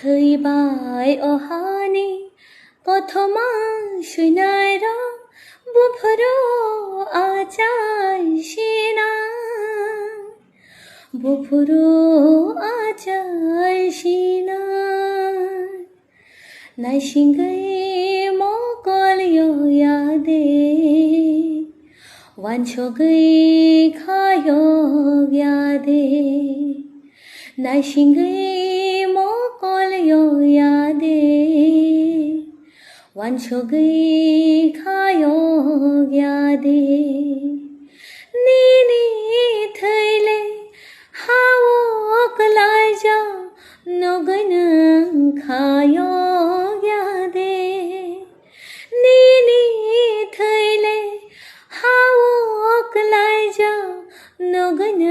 थैबाय अहानि कथमा सुनाय र बुफरो आचाइसिना बुफरो आचाइसिना नाइसिंगै मकल यो यादे वान्छगै खायो यादे नाइसिंगै मकल यो यादे वान्छगै खायो यादे निनी थैले हावकलाई जा नगन खायो यादे निनी थैले हावकलाई जा नगन